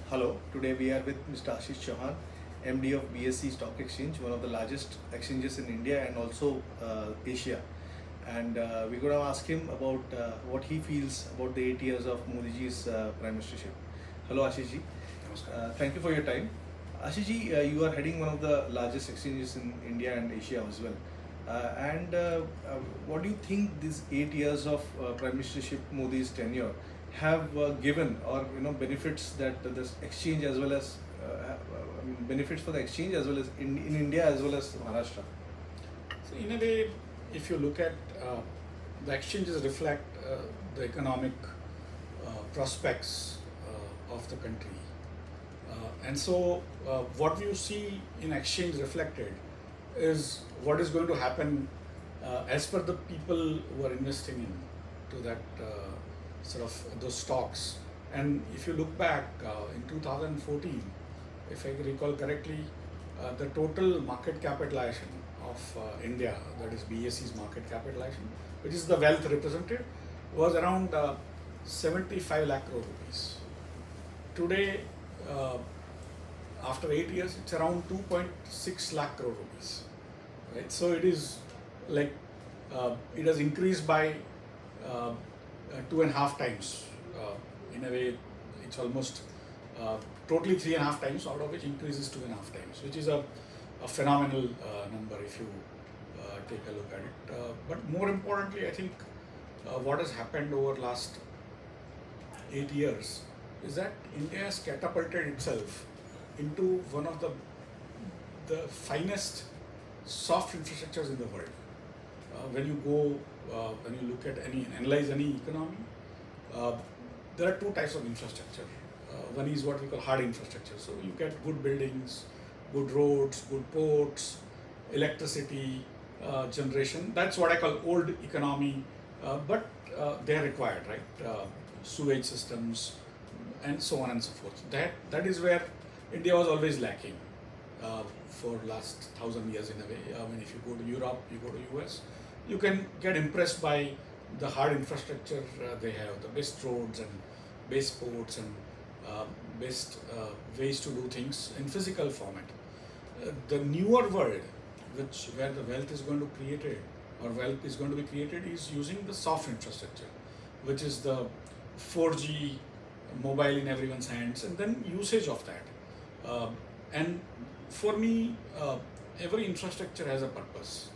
Hello, today we are with Mr. Ashish Chauhan, MD of BSE Stock Exchange, one of the largest exchanges in India and also Asia. And we're going to ask him about what he feels about the 8 years of Modi ji's prime ministership. Hello, Ashish ji. Thank you for your time. Ashish ji, you are heading one of the largest exchanges in India and Asia as well. And what do you think these 8 years of prime ministership Modi's tenure have given, or benefits that this exchange as well as benefits for the exchange as well as in India as well as Maharashtra? So in a way, if you look at the exchanges reflect the economic prospects of the country. And so what you see in exchange reflected is what is going to happen as per the people who are investing into that sort of those stocks. And if you look back in 2014, if I recall correctly, the total market capitalization of India, that is BSE's market capitalization, which is the wealth represented, was around 75 lakh crore rupees. Today, after 8 years, it's around 2.6 lakh crore rupees. Right? So it is like it has increased by 2.5 times. In a way, it's almost totally 3.5 times, out of which increases 2.5 times, which is a phenomenal number if you take a look at it. But more importantly, I think what has happened over last 8 years is that India has catapulted itself into one of the finest soft infrastructures in the world. When you look at analyze any economy, there are two types of infrastructure. One is what we call hard infrastructure. So you get good buildings, good roads, good ports, electricity generation. That's what I call old economy, but they are required, right? Sewage systems and so on and so forth. That is where India was always lacking for last 1,000 years in a way. If you go to Europe, you go to US, you can get impressed by the hard infrastructure they have, the best roads and best ports and best ways to do things in physical format. The newer world, where the wealth is going to be created, is using the soft infrastructure, which is the 4G mobile in everyone's hands, and then usage of that. And for me, every infrastructure has a purpose.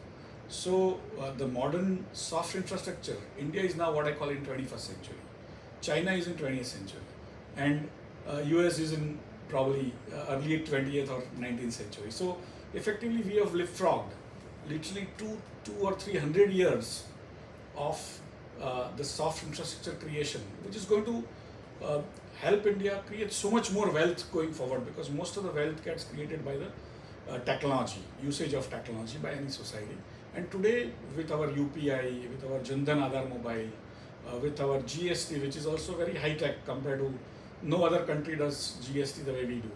So the modern soft infrastructure, India is now what I call in 21st century. China is in 20th century, and US is in probably early 20th or 19th century. So effectively, we have leapfrogged literally two or 300 years of the soft infrastructure creation, which is going to help India create so much more wealth going forward, because most of the wealth gets created by the technology, usage of technology by any society. And today, with our UPI, with our Jan Dhan Aadhaar mobile, with our GST, which is also very high tech compared to no other country does GST the way we do,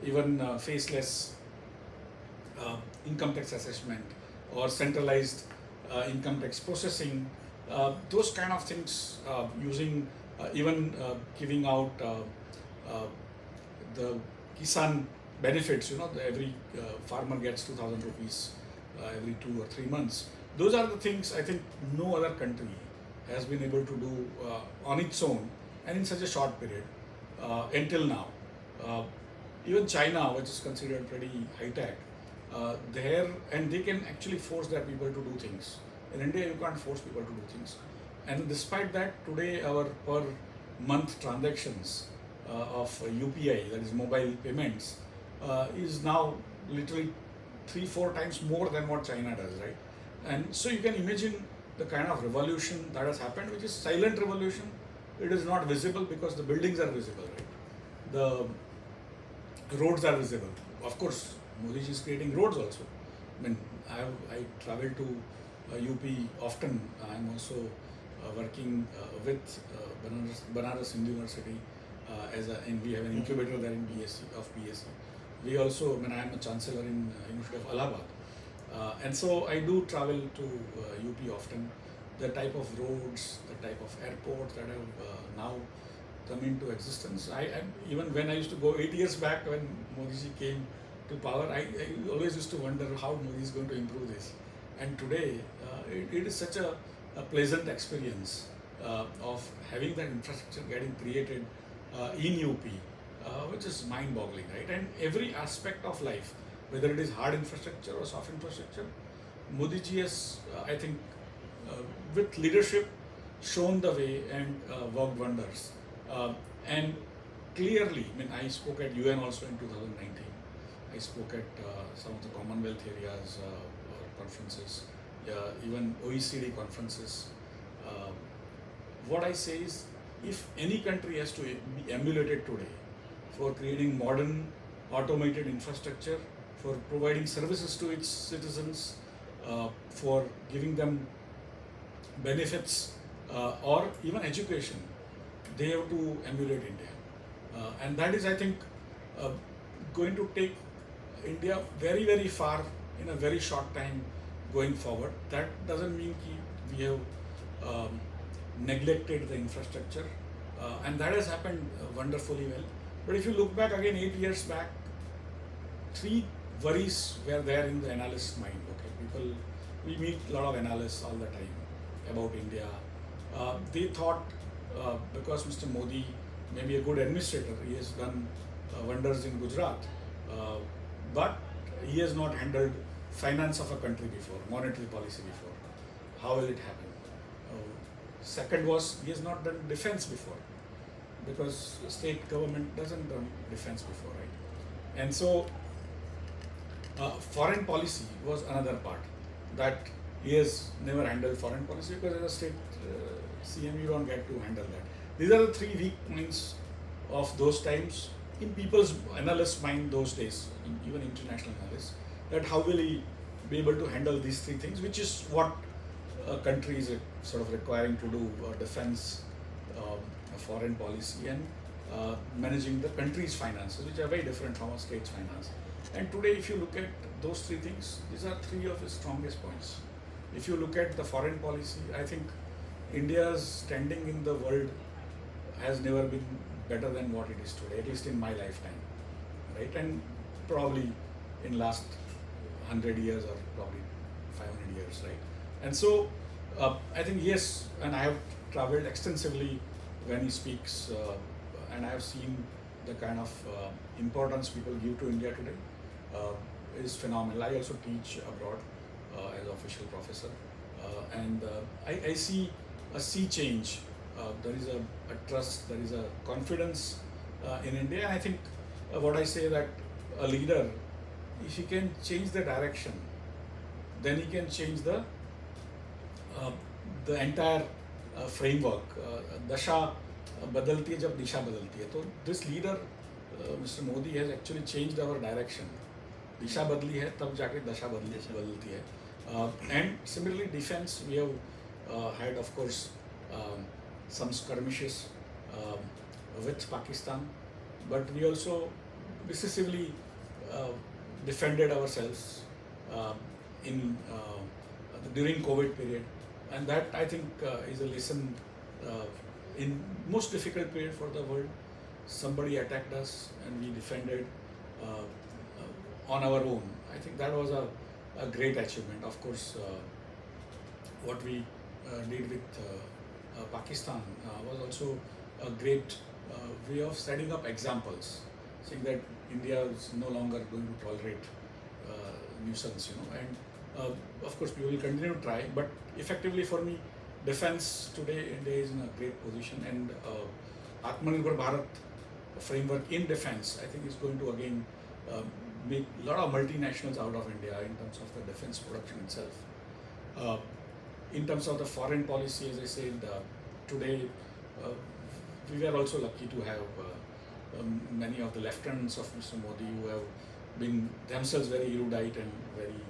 even faceless income tax assessment or centralized income tax processing, those kind of things, using even giving out the Kisan benefits, every farmer gets 2,000 rupees every 2 or 3 months. Those are the things I think no other country has been able to do on its own and in such a short period until now. Even China, which is considered pretty high tech, they can actually force their people to do things. In India, you can't force people to do things. And despite that, today our per month transactions of UPI, that is mobile payments, is now literally 3-4 times more than what China does, right? And so you can imagine the kind of revolution that has happened, which is silent revolution. It is not visible because the buildings are visible, right? The roads are visible. Of course, Modi ji is creating roads also. I travel to UP often. I'm also working with Banaras Hindu University and we have an incubator there in BSE. We also, I am a chancellor in University of Allahabad. And so I do travel to UP often. The type of roads, the type of airports that have now come into existence. Even when I used to go 8 years back when Modi ji came to power, I always used to wonder how Modi is going to improve this. And today, it is such a pleasant experience of having that infrastructure getting created in UP, which is mind-boggling, right? And every aspect of life, whether it is hard infrastructure or soft infrastructure, Modi ji has, I think, with leadership, shown the way and worked wonders. And clearly, I mean, I spoke at UN also in 2019. I spoke at some of the Commonwealth areas conferences, even OECD conferences. What I say is, if any country has to be emulated today for creating modern automated infrastructure, for providing services to its citizens, for giving them benefits or even education, they have to emulate India. And that is, I think, going to take India very, very far in a very short time going forward. That doesn't mean we have neglected the infrastructure, and that has happened wonderfully well. But if you look back again 8 years back, 3 worries were there in the analyst's mind. Okay, we meet a lot of analysts all the time about India. They thought because Mr. Modi may be a good administrator, he has done wonders in Gujarat, but he has not handled finance of a country before, monetary policy before. How will it happen? Second was, he has not done defense before, because state government doesn't done defense before, right? And so foreign policy was another part that he has never handled foreign policy, because as a state CM you don't get to handle that. These are the 3 weak points of those times in people's analysts' mind those days, even international analysts, that how will he be able to handle these 3 things, which is what a country is sort of requiring to do: defense, foreign policy, and managing the country's finances, which are very different from a state's finance. And today, if you look at those 3 things, these are 3 of his strongest points. If you look at the foreign policy, I think India's standing in the world has never been better than what it is today, at least in my lifetime, right? And probably in last 100 years or probably 500 years, right? And so I think yes, and I have traveled extensively when he speaks, and I have seen the kind of importance people give to India today is phenomenal. I also teach abroad as official professor, and I see a sea change. There is a trust, there is a confidence in India. And I think what I say, that a leader, if he can change the direction, then he can change the entire framework. Dasha बदलती है जब दिशा बदलती है. तो this leader, Mr. Modi, has actually changed our direction. दिशा बदली है तब जाके दशा बदलती है. And similarly, defense, we have had, of course, some skirmishes with Pakistan, but we also decisively defended ourselves during COVID period, and that, I think, is a lesson. In most difficult period for the world, somebody attacked us and we defended on our own. I think that was a great achievement. Of course, what we did with Pakistan was also a great way of setting up examples, saying that India is no longer going to tolerate nuisance, and of course we will continue to try, but effectively for me, defense today, India is in a great position, and Atmanirbhar Bharat framework in defense, I think, is going to again make a lot of multinationals out of India in terms of the defense production itself. In terms of the foreign policy, as I said, today we were also lucky to have many of the lieutenants of Mr. Modi who have been themselves very erudite and very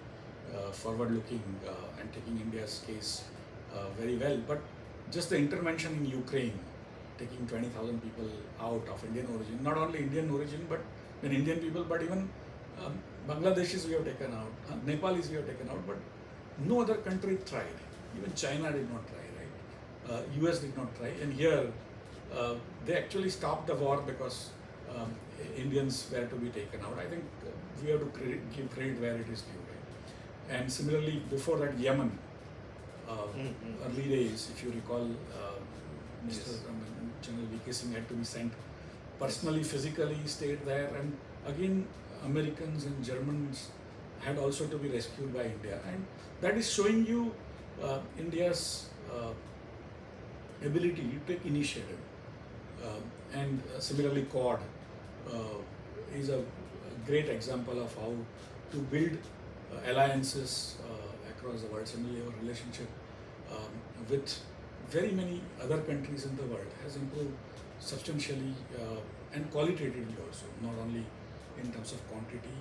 forward-looking and taking India's case very well. But just the intervention in Ukraine, taking 20,000 people out of Indian origin, not only Indian origin, but Indian people, but even Bangladeshis we have taken out, Nepalis we have taken out, but no other country tried. Even China did not try, right? US did not try, and here they actually stopped the war because Indians were to be taken out. I think we have to give credit where it is due. Right? And similarly, before that, Yemen, early days, if you recall, Mr. Yes. General V.K. Singh had to be sent personally, physically, stayed there, and again, Americans and Germans had also to be rescued by India, and that is showing you India's ability to take initiative. And similarly, Quad is a great example of how to build alliances across the world. Similarly, our relationship with very many other countries in the world has improved substantially and qualitatively also, not only in terms of quantity.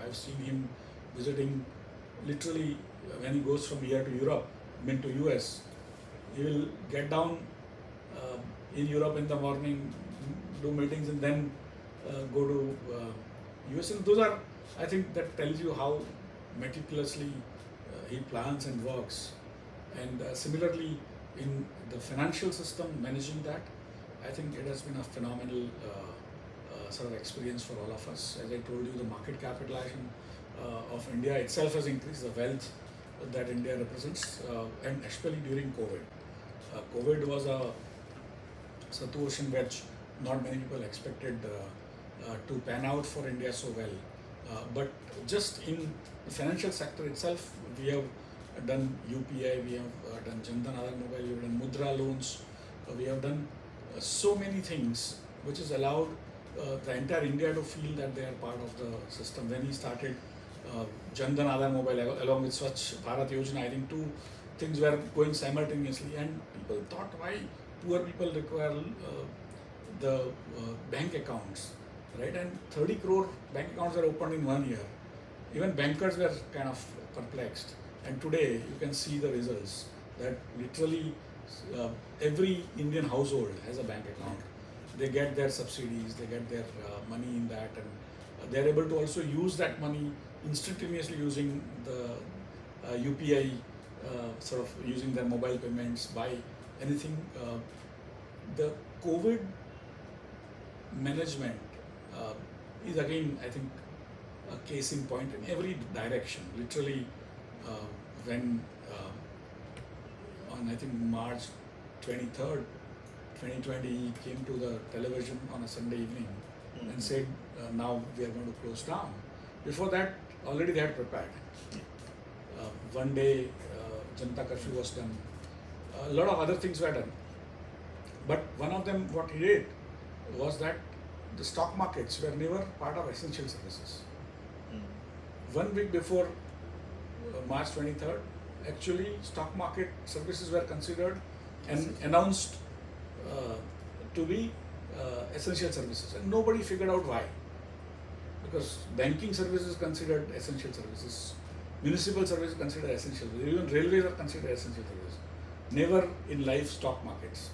I've seen him visiting literally when he goes from here to Europe, to US, he will get down in Europe in the morning, do meetings, and then go to US. And those are, I think, that tells you how meticulously he plans and works. And similarly, in the financial system, managing that, I think it has been a phenomenal sort of experience for all of us. As I told you, the market capitalization of India itself has increased, the wealth that India represents, and especially during COVID. COVID was a Susashan which not many people expected to pan out for India so well. But just in the financial sector itself, we have done UPI, we have done Jan Dhan Aadhaar Mobile, we have done Mudra loans, we have done so many things which has allowed the entire India to feel that they are part of the system. When he started Jan Dhan Aadhaar Mobile along with Swachh Bharat Yojana, I think two things were going simultaneously, and people thought, why poor people require the bank accounts, right? And 30 crore bank accounts were opened in 1 year. Even bankers were kind of perplexed. And today you can see the results that literally every Indian household has a bank account. They get their subsidies, they get their money in that, and they are able to also use that money instantaneously using the UPI, sort of using their mobile payments, buy anything. The COVID management is again, I think, a case in point in every direction. Literally, when on I think March 23rd, 2020, he came to the television on a Sunday evening and said, now we are going to close down. Before that, already they had prepared. One day, Janata Curfew was done. A lot of other things were done. But one of them, what he did, was that the stock markets were never part of essential services. 1 week before March 23rd, actually stock market services were considered and announced to be essential services, and nobody figured out why. Because banking services considered essential services, municipal services considered essential services, even railways are considered essential services. Never in life stock markets.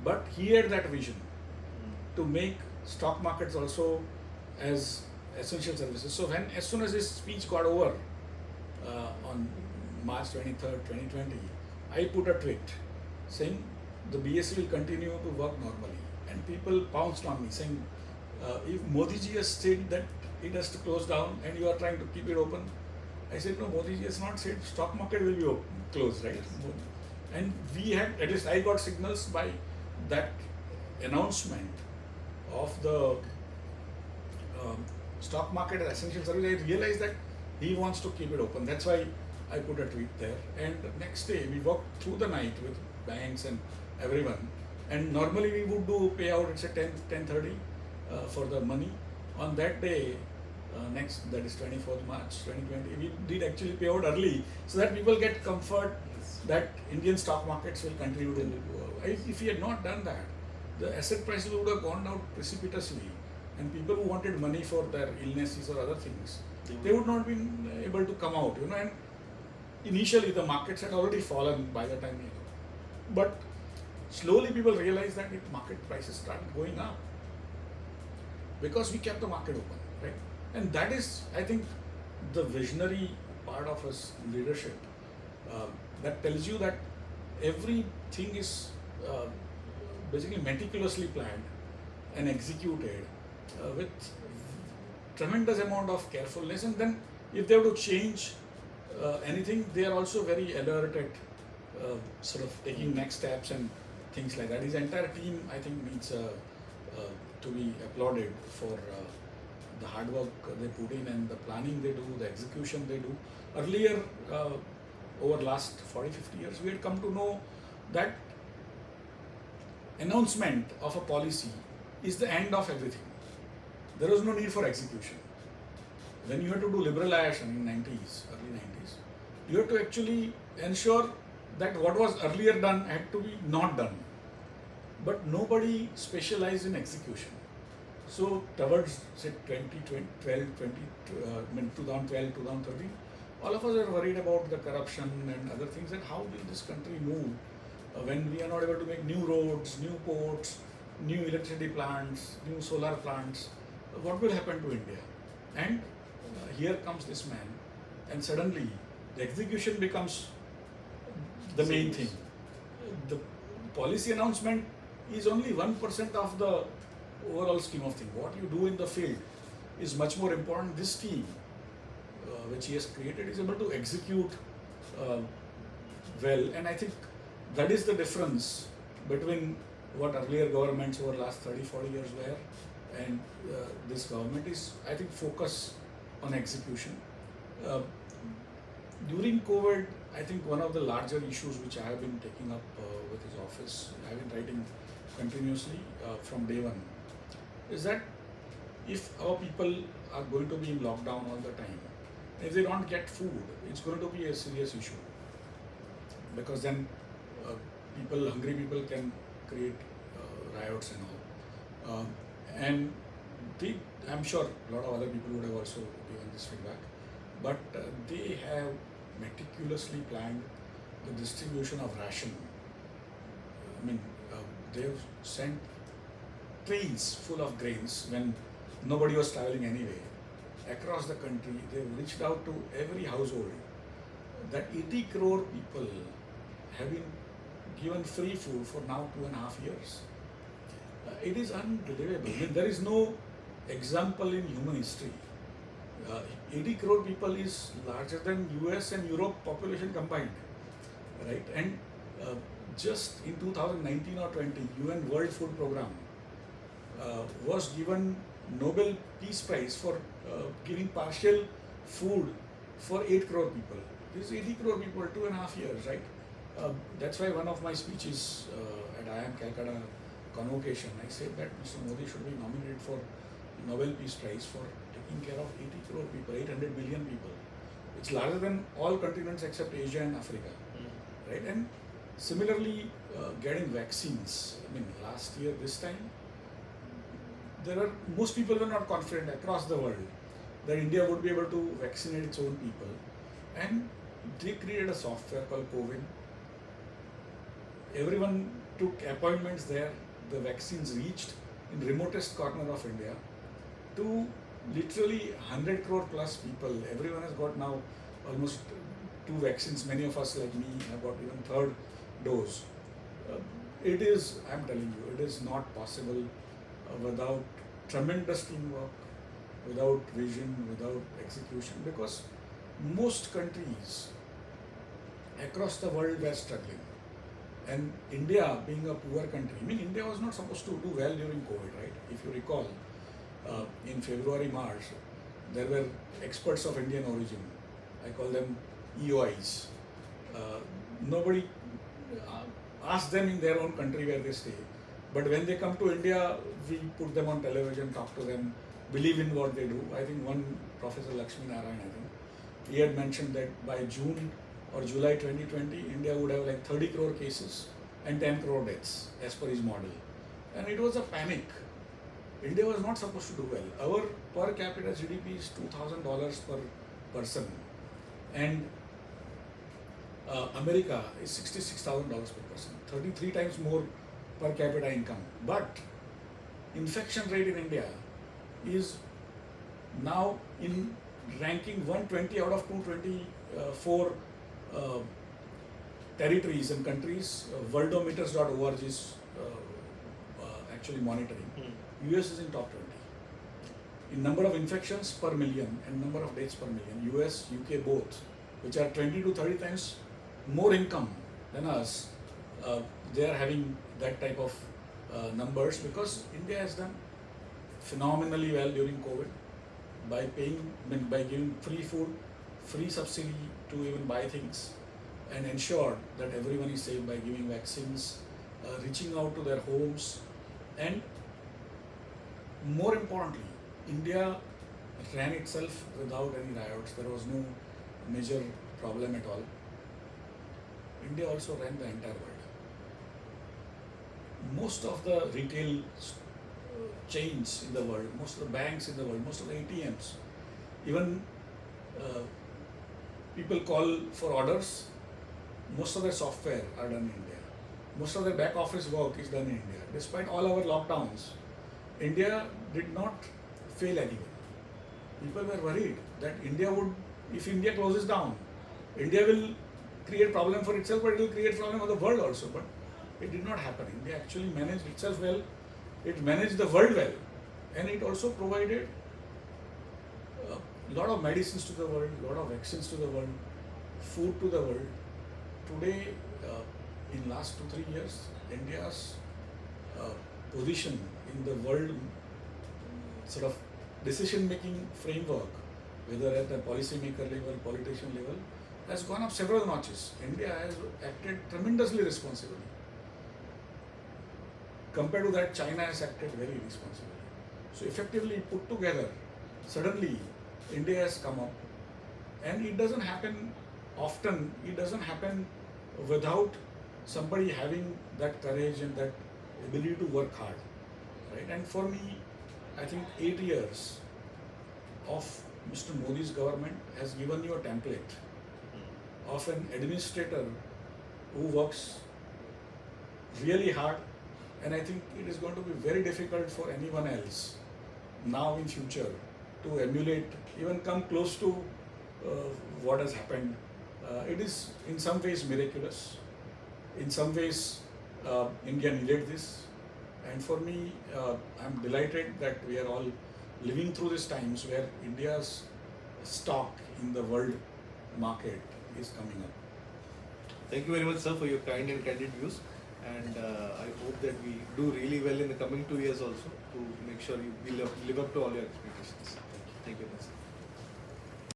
But he had that vision to make stock markets also as essential services. So when, as soon as his speech got over on March 23rd, 2020, I put a tweet saying the BSE will continue to work normally, and people pounced on me saying, if Modi ji has said that it has to close down and you are trying to keep it open, I said, no, Modi ji has not said stock market will be closed, right? And we had, at least I got signals by that announcement of the stock market as essential service. I realized that he wants to keep it open. That's why I put a tweet there. And the next day we worked through the night with banks and everyone. And normally we would do payout at 10:30 for the money. On that day, that is 24th March 2020, we did actually pay out early so that people get comfort that Indian stock markets will continue to. If we had not done that, the asset prices would have gone down precipitously, and people who wanted money for their illnesses or other things, they would not been able to come out, and initially the markets had already fallen by the time, but slowly people realized that market prices started going up because we kept the market open, right? And that is, I think, the visionary part of his leadership that tells you that everything is basically meticulously planned and executed with tremendous amount of carefulness. And then if they have to change anything, they are also very alert at sort of taking next steps and things like that. His entire team, I think, needs to be applauded for the hard work they put in and the planning they do, the execution they do. Earlier, over last 40-50 years, we had come to know that announcement of a policy is the end of everything. There was no need for execution. When you had to do liberalization in early 90s, you had to actually ensure that what was earlier done had to be not done. But nobody specialized in execution. So towards say 2012, 2013, all of us are worried about the corruption and other things, and how will this country move when we are not able to make new roads, new ports, new electricity plants, new solar plants. What will happen to India? And here comes this man, and suddenly the execution becomes the main thing. The policy announcement is only 1% of the overall scheme of things. What you do in the field is much more important. This team, which he has created, is able to execute well, and I think that is the difference between what earlier governments over the last 30-40 years were, and this government is, I think, focus on execution. During COVID, I think one of the larger issues which I have been taking up with his office, I have been writing continuously from day one, is that if our people are going to be in lockdown all the time, if they don't get food, it's going to be a serious issue, because then hungry people can create riots and all. And I'm sure a lot of other people would have also given this feedback, but they have meticulously planned the distribution of ration. I mean, they have sent trains full of grains when nobody was traveling anyway. Across the country, they've reached out to every household. That 80 crore people have been given free food for now 2.5 years. It is unbelievable. I mean, there is no example in human history. 80 crore people is larger than US and Europe population combined, right? And just in 2019 or 20, UN World Food Program was given Nobel Peace Prize for giving partial food for 8 crore people. This is 80 crore people, 2.5 years, right? That's why one of my speeches at IIM Calcutta convocation, I said that Mr. Modi should be nominated for Nobel Peace Prize for taking care of 80 crore people, 800 million people. It's larger than all continents except Asia and Africa, right? And similarly, getting vaccines. I mean, last year, this time, most people were not confident across the world that India would be able to vaccinate its own people, and they created a software called COVID. Everyone took appointments there. The vaccines reached in remotest corner of India to literally 100 crore plus people. Everyone has got now almost 2 vaccines. Many of us, like me, have got even 3rd dose. It is, I'm telling you, it is not possible without tremendous teamwork, without vision, without execution, because most countries across the world were struggling. And India, being a poor country, I mean, India was not supposed to do well during COVID, right? If you recall, in February, March, there were experts of Indian origin. I call them EOIs. Nobody asked them in their own country where they stay. But when they come to India, we put them on television, talk to them, believe in what they do. I think one Professor Lakshmi Narayan, I think, he had mentioned that by June or July 2020, India would have like 30 crore cases and 10 crore deaths as per his model. And it was a panic. India was not supposed to do well. Our per capita GDP is $2,000 per person. And America is $66,000 per person, 33 times more per capita income. But infection rate in India is now in ranking 120 out of 224 territories and countries. Worldometers.org is actually monitoring, US is in top 20. In number of infections per million and number of deaths per million, US, UK both, which are 20 to 30 times more income than us, they are having that type of numbers because India has done phenomenally well during COVID by by giving free food, free subsidy to even buy things, and ensure that everyone is safe by giving vaccines, reaching out to their homes, and more importantly, India ran itself without any riots. There was no major problem at all. India also ran the entire world. Most of the retail chains in the world, most of the banks in the world, most of the ATMs, even people call for orders, most of their software are done in India. Most of their back office work is done in India. Despite all our lockdowns, India did not fail anyone. People were worried that India would, if India closes down, India will create problem for itself, but it will create problem for the world also. But it did not happen. India actually managed itself well, it managed the world well, and it also provided a lot of medicines to the world, a lot of vaccines to the world, food to the world. Today, in last 2-3 years, India's position in the world sort of decision-making framework, whether at the policymaker level, politician level, has gone up several notches. India has acted tremendously responsibly. Compared to that, China has acted very responsibly. So effectively put together, suddenly India has come up, and it doesn't happen often. It doesn't happen without somebody having that courage and that ability to work hard, right? And for me, I think 8 years of Mr. Modi's government has given you a template of an administrator who works really hard, and I think it is going to be very difficult for anyone else now in future to emulate, even come close to what has happened. It is in some ways miraculous. In some ways, India needed this. And for me, I'm delighted that we are all living through these times where India's stock in the world market is coming up. Thank you very much, sir, for your kind and candid views. And I hope that we do really well in the coming 2 years also to make sure we live up to all your expectations. Thank you very much.